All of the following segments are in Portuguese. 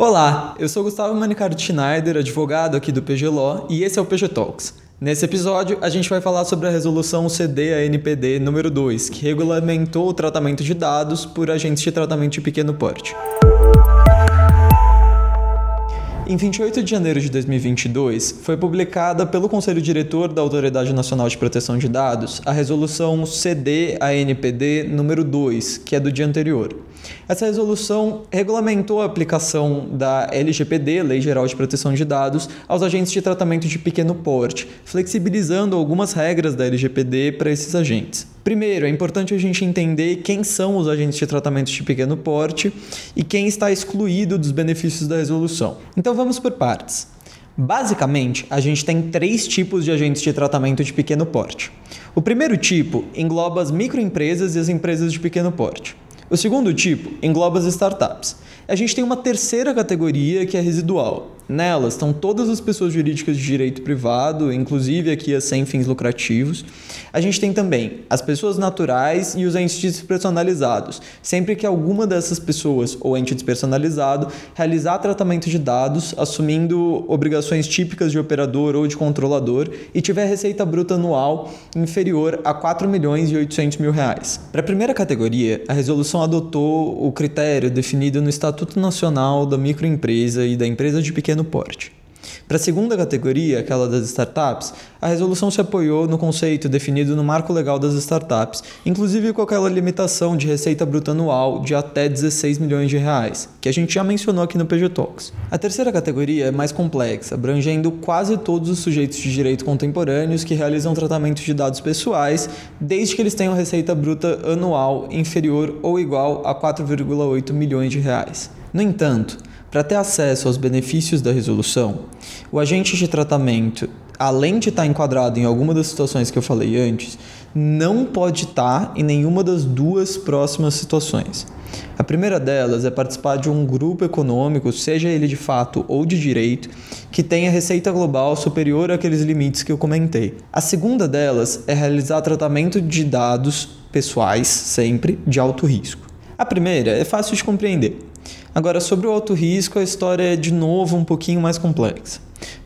Olá, eu sou Gustavo Manicardo Schneider, advogado aqui do PG Law, e esse é o PG Talks. Nesse episódio, a gente vai falar sobre a resolução CD-ANPD número 2, que regulamentou o tratamento de dados por agentes de tratamento de pequeno porte. Em 28 de janeiro de 2022, foi publicada pelo Conselho Diretor da Autoridade Nacional de Proteção de Dados a resolução CD-ANPD número 2, que é do dia anterior. Essa resolução regulamentou a aplicação da LGPD, Lei Geral de Proteção de Dados, aos agentes de tratamento de pequeno porte, flexibilizando algumas regras da LGPD para esses agentes. Primeiro, é importante a gente entender quem são os agentes de tratamento de pequeno porte e quem está excluído dos benefícios da resolução. Então vamos por partes. Basicamente, a gente tem 3 tipos de agentes de tratamento de pequeno porte. O primeiro tipo engloba as microempresas e as empresas de pequeno porte. O segundo tipo engloba as startups. A gente tem uma terceira categoria que é residual. Nelas estão todas as pessoas jurídicas de direito privado, inclusive aqui as sem fins lucrativos. A gente tem também as pessoas naturais e os entes despersonalizados, sempre que alguma dessas pessoas ou ente despersonalizado realizar tratamento de dados, assumindo obrigações típicas de operador ou de controlador e tiver receita bruta anual inferior a R$ 4.800.000. Para a primeira categoria, a resolução adotou o critério definido no Estatuto Nacional da Microempresa e da Empresa de Pequeno Porte. Para a segunda categoria, aquela das startups, a resolução se apoiou no conceito definido no Marco Legal das Startups, inclusive com aquela limitação de receita bruta anual de até R$ 16 milhões, que a gente já mencionou aqui no PG Talks. A terceira categoria é mais complexa, abrangendo quase todos os sujeitos de direito contemporâneos que realizam tratamento de dados pessoais, desde que eles tenham receita bruta anual inferior ou igual a R$ 4,8 milhões. No entanto, para ter acesso aos benefícios da resolução, o agente de tratamento, além de estar enquadrado em alguma das situações que eu falei antes, não pode estar em nenhuma das duas próximas situações. A primeira delas é participar de um grupo econômico, seja ele de fato ou de direito, que tenha receita global superior àqueles limites que eu comentei. A segunda delas é realizar tratamento de dados pessoais, sempre, de alto risco. A primeira é fácil de compreender. Agora, sobre o alto risco, a história é de novo um pouquinho mais complexa.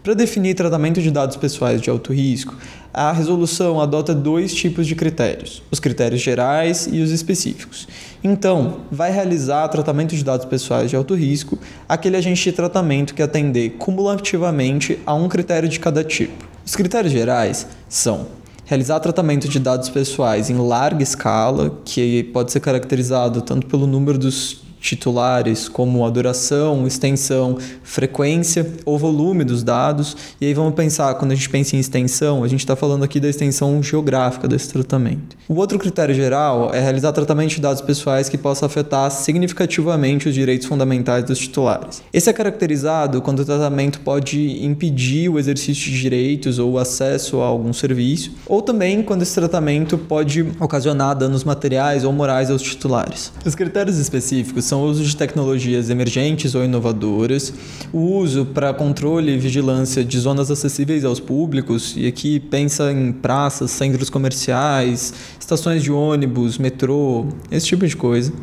Para definir tratamento de dados pessoais de alto risco, a resolução adota 2 tipos de critérios, os critérios gerais e os específicos. Então, vai realizar tratamento de dados pessoais de alto risco aquele agente de tratamento que atender cumulativamente a um critério de cada tipo. Os critérios gerais são realizar tratamento de dados pessoais em larga escala, que pode ser caracterizado tanto pelo número dos titulares, como a duração, extensão, frequência ou volume dos dados. E aí vamos pensar, quando a gente pensa em extensão, a gente está falando aqui da extensão geográfica desse tratamento. O outro critério geral é realizar tratamento de dados pessoais que possa afetar significativamente os direitos fundamentais dos titulares. Esse é caracterizado quando o tratamento pode impedir o exercício de direitos ou o acesso a algum serviço, ou também quando esse tratamento pode ocasionar danos materiais ou morais aos titulares. Os critérios específicos são o uso de tecnologias emergentes ou inovadoras, o uso para controle e vigilância de zonas acessíveis aos públicos, e aqui pensa em praças, centros comerciais, estações de ônibus, metrô, esse tipo de coisa.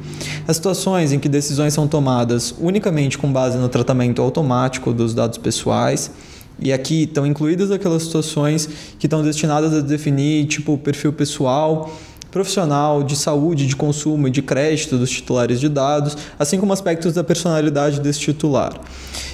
As situações em que decisões são tomadas unicamente com base no tratamento automático dos dados pessoais. E aqui estão incluídas aquelas situações que estão destinadas a definir tipo perfil pessoal, profissional, de saúde, de consumo e de crédito dos titulares de dados, assim como aspectos da personalidade desse titular.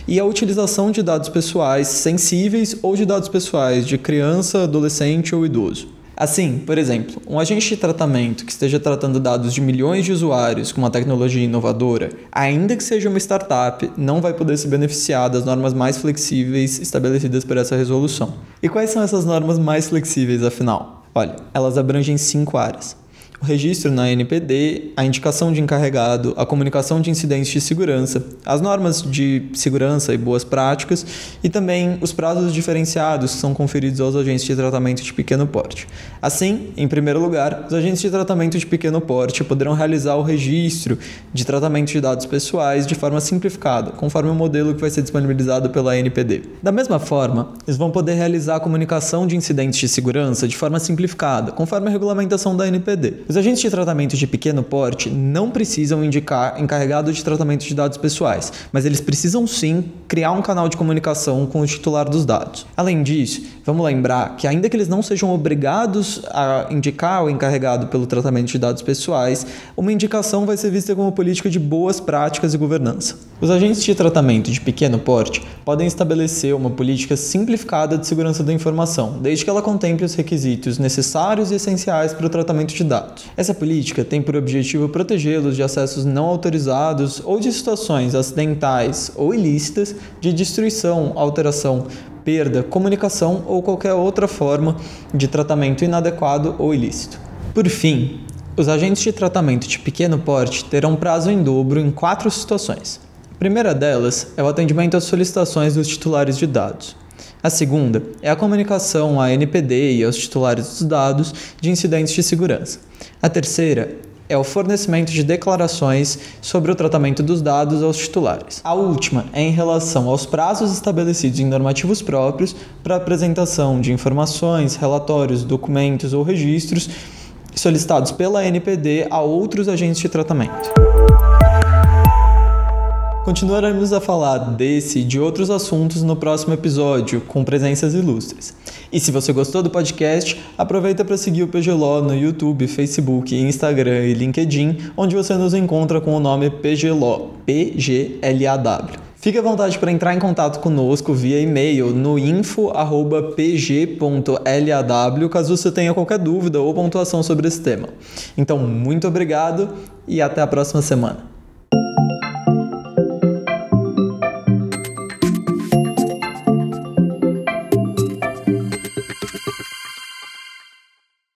E a utilização de dados pessoais sensíveis ou de dados pessoais de criança, adolescente ou idoso. Assim, por exemplo, um agente de tratamento que esteja tratando dados de milhões de usuários com uma tecnologia inovadora, ainda que seja uma startup, não vai poder se beneficiar das normas mais flexíveis estabelecidas por essa resolução. E quais são essas normas mais flexíveis, afinal? Olha, elas abrangem 5 áreas. O registro na ANPD, a indicação de encarregado, a comunicação de incidentes de segurança, as normas de segurança e boas práticas e também os prazos diferenciados que são conferidos aos agentes de tratamento de pequeno porte. Assim, em primeiro lugar, os agentes de tratamento de pequeno porte poderão realizar o registro de tratamento de dados pessoais de forma simplificada, conforme o modelo que vai ser disponibilizado pela ANPD. Da mesma forma, eles vão poder realizar a comunicação de incidentes de segurança de forma simplificada, conforme a regulamentação da ANPD. Os agentes de tratamento de pequeno porte não precisam indicar encarregado de tratamento de dados pessoais, mas eles precisam sim criar um canal de comunicação com o titular dos dados. Além disso, vamos lembrar que ainda que eles não sejam obrigados a indicar o encarregado pelo tratamento de dados pessoais, uma indicação vai ser vista como política de boas práticas e governança. Os agentes de tratamento de pequeno porte podem estabelecer uma política simplificada de segurança da informação, desde que ela contemple os requisitos necessários e essenciais para o tratamento de dados. Essa política tem por objetivo protegê-los de acessos não autorizados ou de situações acidentais ou ilícitas de destruição, alteração, perda, comunicação ou qualquer outra forma de tratamento inadequado ou ilícito. Por fim, os agentes de tratamento de pequeno porte terão prazo em dobro em 4 situações. A primeira delas é o atendimento às solicitações dos titulares de dados. A segunda é a comunicação à NPD e aos titulares dos dados de incidentes de segurança. A terceira é o fornecimento de declarações sobre o tratamento dos dados aos titulares. A última é em relação aos prazos estabelecidos em normativos próprios para apresentação de informações, relatórios, documentos ou registros solicitados pela NPD a outros agentes de tratamento. Continuaremos a falar desse e de outros assuntos no próximo episódio, com presenças ilustres. E se você gostou do podcast, aproveita para seguir o PGLaw no YouTube, Facebook, Instagram e LinkedIn, onde você nos encontra com o nome PGLaw, P-G-L-A-W. Fique à vontade para entrar em contato conosco via e-mail no info@pg.law, caso você tenha qualquer dúvida ou pontuação sobre esse tema. Então, muito obrigado e até a próxima semana.